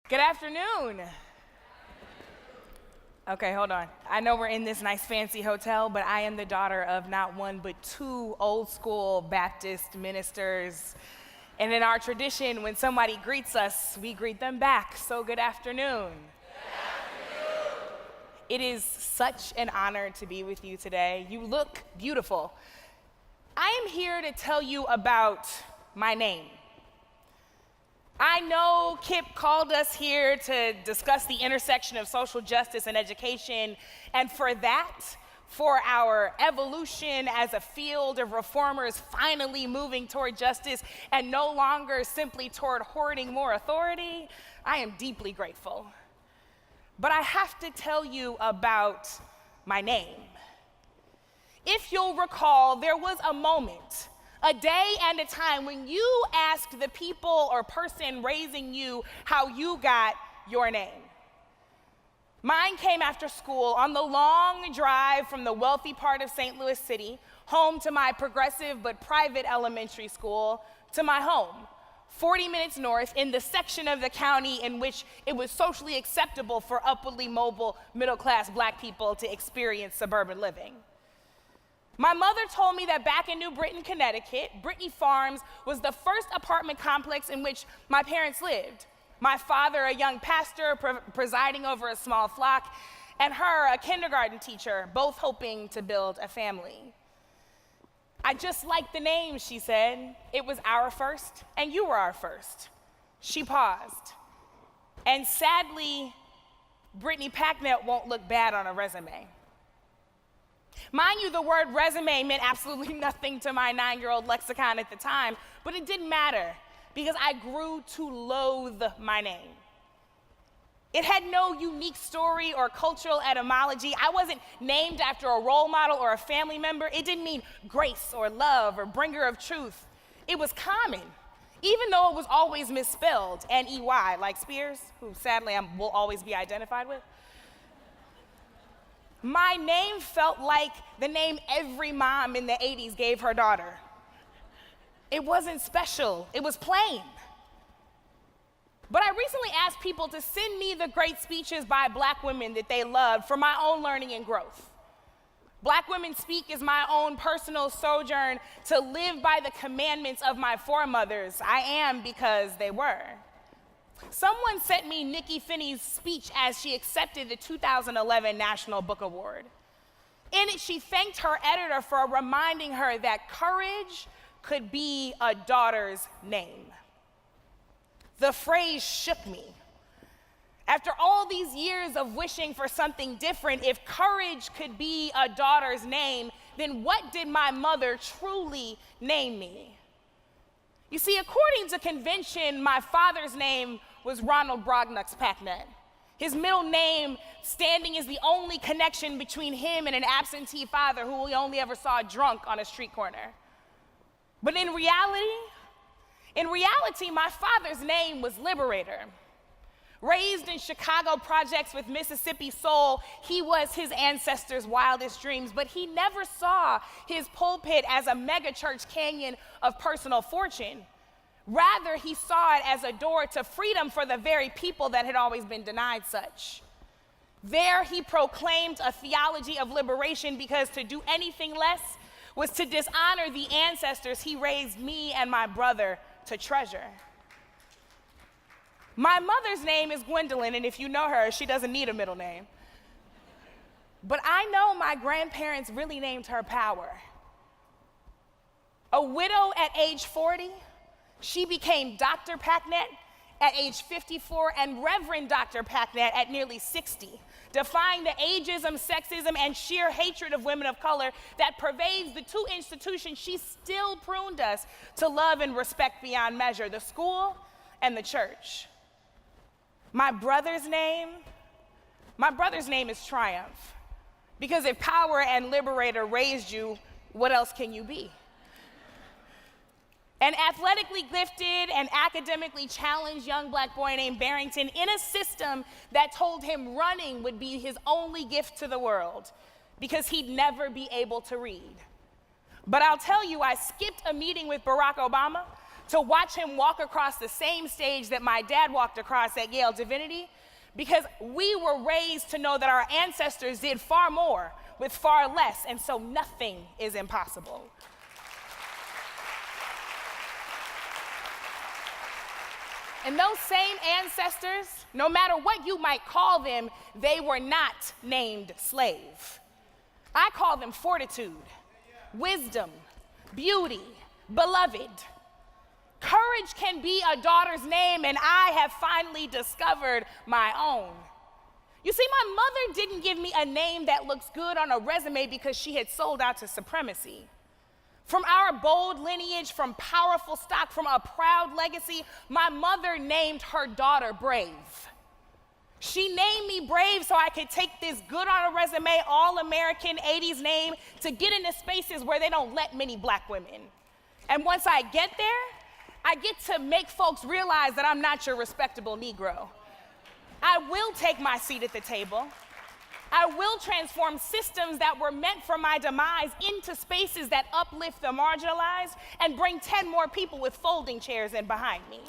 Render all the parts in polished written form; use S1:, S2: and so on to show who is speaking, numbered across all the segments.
S1: Good afternoon. Okay, hold on. I know we're in this nice fancy hotel, but I am the daughter of not one but two old school Baptist ministers. And in our tradition, when somebody greets us, we greet them back. So good afternoon. It is such an honor to be with you today. You look beautiful. I am here to tell you about my name. I know KIPP called us here to discuss the intersection of social justice and education, and for that, for our evolution as a field of reformers finally moving toward justice and no longer simply toward hoarding more authority, I am deeply grateful. But I have to tell you about my name. If you'll recall, there was a moment, a day and a time when you asked the people or person raising you how you got your name. Mine came after school on the long drive from the wealthy part of St. Louis City, home to my progressive but private elementary school, to my home, 40 minutes north in the section of the county in which it was socially acceptable for upwardly mobile middle-class Black people to experience suburban living. My mother told me that back in New Britain, Connecticut, Brittany Farms was the first apartment complex in which my parents lived. My father, a young pastor presiding over a small flock, and her, a kindergarten teacher, both hoping to build a family. I just liked the name, she said. It was our first, and you were our first. She paused. And sadly, Brittany Packnett won't look bad on a resume. Mind you, the word resume meant absolutely nothing to my 9-year-old lexicon at the time, but it didn't matter because I grew to loathe my name. It had no unique story or cultural etymology. I wasn't named after a role model or a family member. It didn't mean grace or love or bringer of truth. It was common, even though it was always misspelled, N-E-Y, like Spears, who sadly I will always be identified with. My name felt like the name every mom in the 80s gave her daughter. It wasn't special, it was plain. But I recently asked people to send me the great speeches by Black women that they loved for my own learning and growth. Black Women Speak is my own personal sojourn to live by the commandments of my foremothers. I am because they were. Someone sent me Nikki Finney's speech as she accepted the 2011 National Book Award. In it, she thanked her editor for reminding her that courage could be a daughter's name. The phrase shook me. After all these years of wishing for something different, if courage could be a daughter's name, then what did my mother truly name me? You see, according to convention, my father's name was Ronald Brognux Packnett. His middle name standing as the only connection between him and an absentee father who we only ever saw drunk on a street corner. But in reality, my father's name was Liberator. Raised in Chicago projects with Mississippi soul, he was his ancestors' wildest dreams, but he never saw his pulpit as a megachurch canyon of personal fortune. Rather, he saw it as a door to freedom for the very people that had always been denied such. There, he proclaimed a theology of liberation because to do anything less was to dishonor the ancestors he raised me and my brother to treasure. My mother's name is Gwendolyn, and if you know her, she doesn't need a middle name. But I know my grandparents really named her Power. A widow at age 40, she became Dr. Packnett at age 54 and Reverend Dr. Packnett at nearly 60, defying the ageism, sexism, and sheer hatred of women of color that pervades the two institutions she still pruned us to love and respect beyond measure, the school and the church. My brother's name is Triumph, because if Power and Liberator raised you, what else can you be? An athletically gifted and academically challenged young Black boy named Barrington in a system that told him running would be his only gift to the world because he'd never be able to read. But I'll tell you, I skipped a meeting with Barack Obama to watch him walk across the same stage that my dad walked across at Yale Divinity, because we were raised to know that our ancestors did far more with far less, and so nothing is impossible. And those same ancestors, no matter what you might call them, they were not named slave. I call them fortitude, wisdom, beauty, beloved. Courage can be a daughter's name, and I have finally discovered my own. You see, my mother didn't give me a name that looks good on a resume because she had sold out to supremacy. From our bold lineage, from powerful stock, from a proud legacy, my mother named her daughter Brave. She named me Brave so I could take this good on a resume, all-American 80s name to get into spaces where they don't let many black women. And once I get there, I get to make folks realize that I'm not your respectable Negro. I will take my seat at the table. I will transform systems that were meant for my demise into spaces that uplift the marginalized and bring 10 more people with folding chairs in behind me.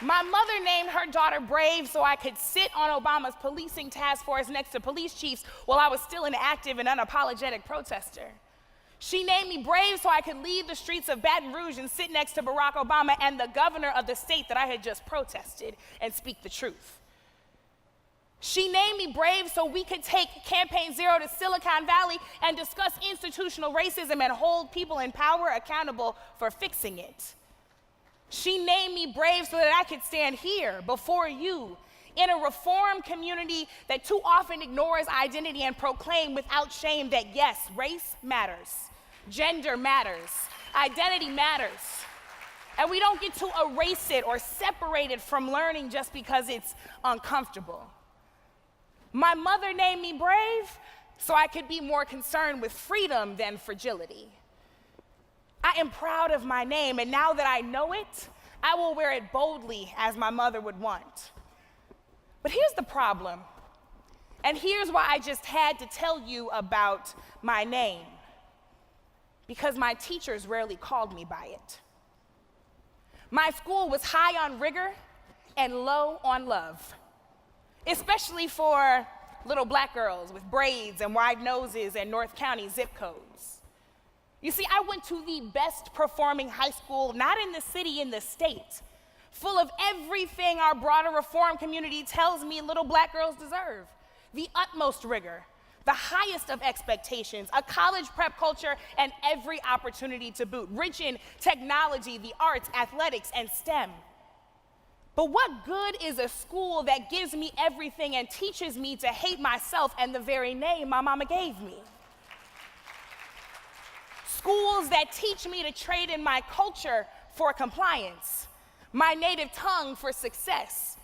S1: My mother named her daughter Brave so I could sit on Obama's policing task force next to police chiefs while I was still an active and unapologetic protester. She named me Brave so I could leave the streets of Baton Rouge and sit next to Barack Obama and the governor of the state that I had just protested and speak the truth. She named me Brave so we could take Campaign Zero to Silicon Valley and discuss institutional racism and hold people in power accountable for fixing it. She named me Brave so that I could stand here before you in a reform community that too often ignores identity and proclaim without shame that yes, race matters, gender matters, identity matters. And we don't get to erase it or separate it from learning just because it's uncomfortable. My mother named me Brave so I could be more concerned with freedom than fragility. I am proud of my name, and now that I know it, I will wear it boldly as my mother would want. But here's the problem, and here's why I just had to tell you about my name, because my teachers rarely called me by it. My school was high on rigor and low on love, especially for little black girls with braids and wide noses and North County zip codes. You see, I went to the best performing high school, not in the city, in the state, full of everything our broader reform community tells me little black girls deserve. The utmost rigor, the highest of expectations, a college prep culture, and every opportunity to boot, rich in technology, the arts, athletics, and STEM. But what good is a school that gives me everything and teaches me to hate myself and the very name my mama gave me? Schools that teach me to trade in my culture for compliance, my native tongue for success.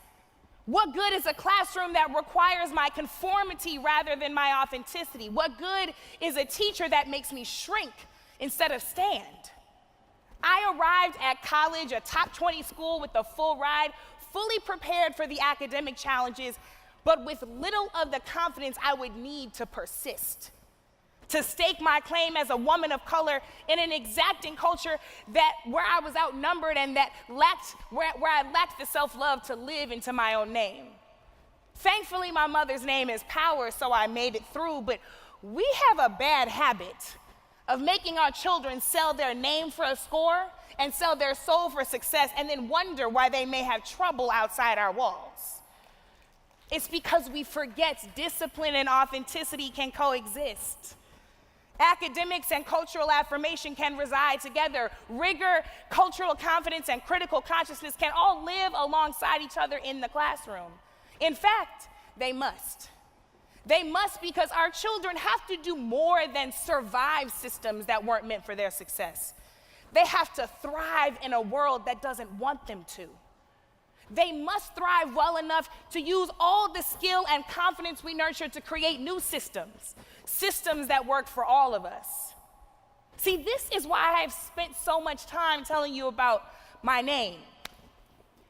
S1: What good is a classroom that requires my conformity rather than my authenticity? What good is a teacher that makes me shrink instead of stand? I arrived at college, a top 20 school with a full ride, fully prepared for the academic challenges, but with little of the confidence I would need to persist, to stake my claim as a woman of color in an exacting culture where I was outnumbered and where I lacked the self-love to live into my own name. Thankfully, my mother's name is power, so I made it through, but we have a bad habit of making our children sell their name for a score and sell their soul for success and then wonder why they may have trouble outside our walls. It's because we forget discipline and authenticity can coexist. Academics and cultural affirmation can reside together. Rigor, cultural confidence, and critical consciousness can all live alongside each other in the classroom. In fact, they must. They must, because our children have to do more than survive systems that weren't meant for their success. They have to thrive in a world that doesn't want them to. They must thrive well enough to use all the skill and confidence we nurture to create new systems that work for all of us. See, this is why I've spent so much time telling you about my name.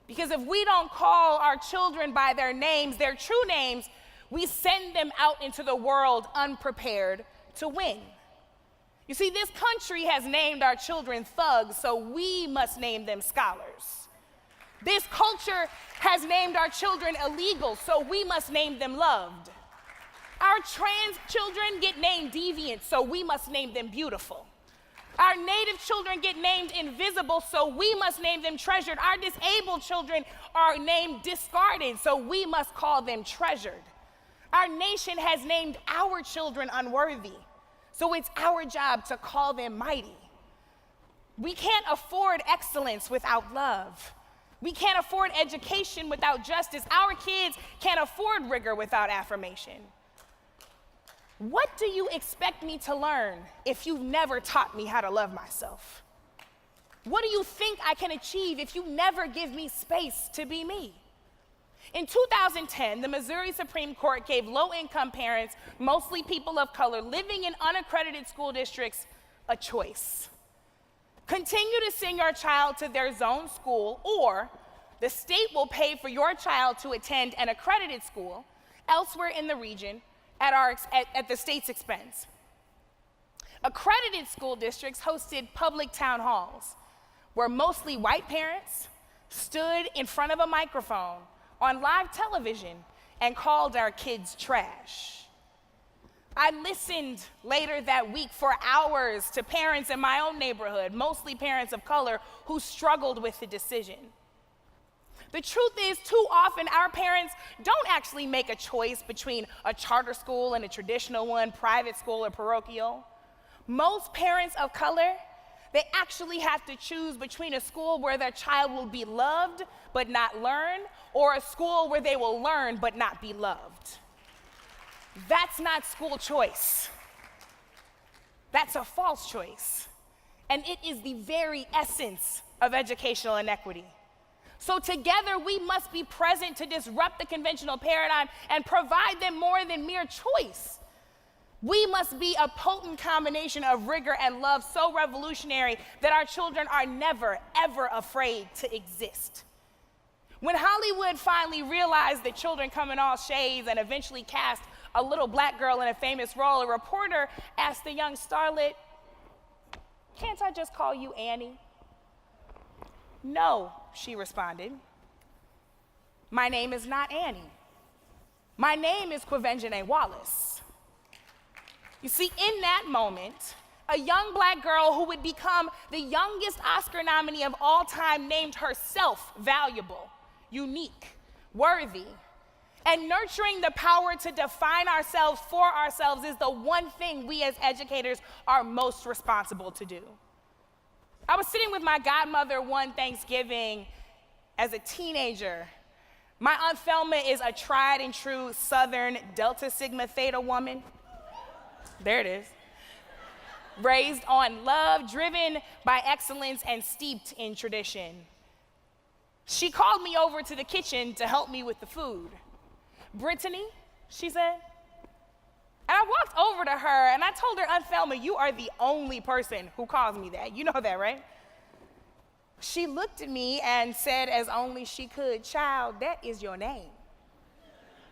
S1: Because if we don't call our children by their names, their true names, we send them out into the world unprepared to win. You see, this country has named our children thugs, so we must name them scholars. This culture has named our children illegal, so we must name them loved. Our trans children get named deviant, so we must name them beautiful. Our native children get named invisible, so we must name them treasured. Our disabled children are named discarded, so we must call them treasured. Our nation has named our children unworthy, so it's our job to call them mighty. We can't afford excellence without love. We can't afford education without justice. Our kids can't afford rigor without affirmation. What do you expect me to learn if you've never taught me how to love myself? What do you think I can achieve if you never give me space to be me? In 2010, the Missouri Supreme Court gave low-income parents, mostly people of color, living in unaccredited school districts, a choice. Continue to send your child to their zone school, or the state will pay for your child to attend an accredited school elsewhere in the region at the state's expense. Accredited school districts hosted public town halls where mostly white parents stood in front of a microphone on live television and called our kids trash. I listened later that week for hours to parents in my own neighborhood, mostly parents of color, who struggled with the decision. The truth is, too often our parents don't actually make a choice between a charter school and a traditional one, private school or parochial. Most parents of color, they actually have to choose between a school where their child will be loved but not learn, or a school where they will learn but not be loved. That's not school choice. That's a false choice. And it is the very essence of educational inequity. So together we must be present to disrupt the conventional paradigm and provide them more than mere choice. We must be a potent combination of rigor and love, so revolutionary that our children are never, ever afraid to exist. When Hollywood finally realized that children come in all shades and eventually cast a little black girl in a famous role, a reporter asked the young starlet, "Can't I just call you Annie?" "No," she responded. "My name is not Annie. My name is Quavenjane Wallace." You see, in that moment, a young black girl who would become the youngest Oscar nominee of all time named herself valuable, unique, worthy. And nurturing the power to define ourselves for ourselves is the one thing we as educators are most responsible to do. I was sitting with my godmother one Thanksgiving as a teenager. My Aunt Thelma is a tried and true Southern Delta Sigma Theta woman. There it is. Raised on love, driven by excellence, and steeped in tradition. She called me over to the kitchen to help me with the food. "Brittany," she said. And I walked over to her and I told her, "Aunt Thelma, you are the only person who calls me that. You know that, right?" She looked at me and said, as only she could, "Child, that is your name."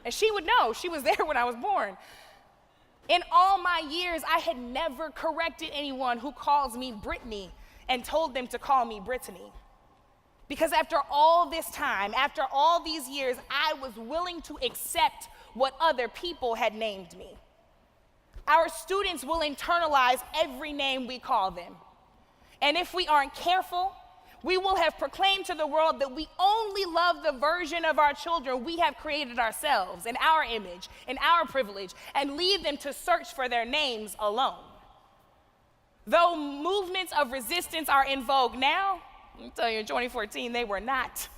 S1: And she would know. She was there when I was born. In all my years, I had never corrected anyone who calls me Brittany and told them to call me Brittany. Because after all this time, after all these years, I was willing to accept what other people had named me. Our students will internalize every name we call them. And if we aren't careful, we will have proclaimed to the world that we only love the version of our children we have created ourselves in our image, in our privilege, and leave them to search for their names alone. Though movements of resistance are in vogue now, I'll tell you, in 2014, they were not.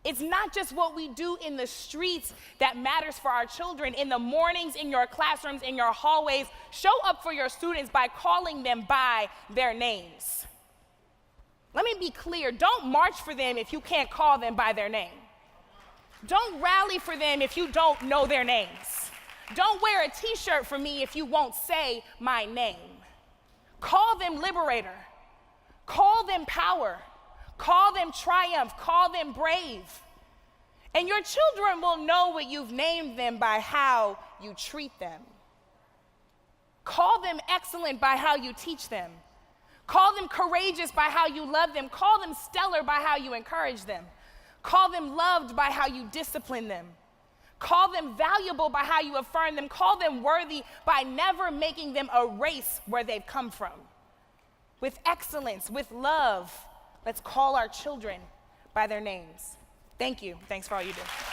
S1: It's not just what we do in the streets that matters for our children. In the mornings, in your classrooms, in your hallways, show up for your students by calling them by their names. Let me be clear, don't march for them if you can't call them by their name. Don't rally for them if you don't know their names. Don't wear a t-shirt for me if you won't say my name. Call them liberator. Call them power. Call them triumph. Call them brave. And your children will know what you've named them by how you treat them. Call them excellent by how you teach them. Call them courageous by how you love them. Call them stellar by how you encourage them. Call them loved by how you discipline them. Call them valuable by how you affirm them. Call them worthy by never making them erase where they've come from. With excellence, with love, let's call our children by their names. Thank you. Thanks for all you do.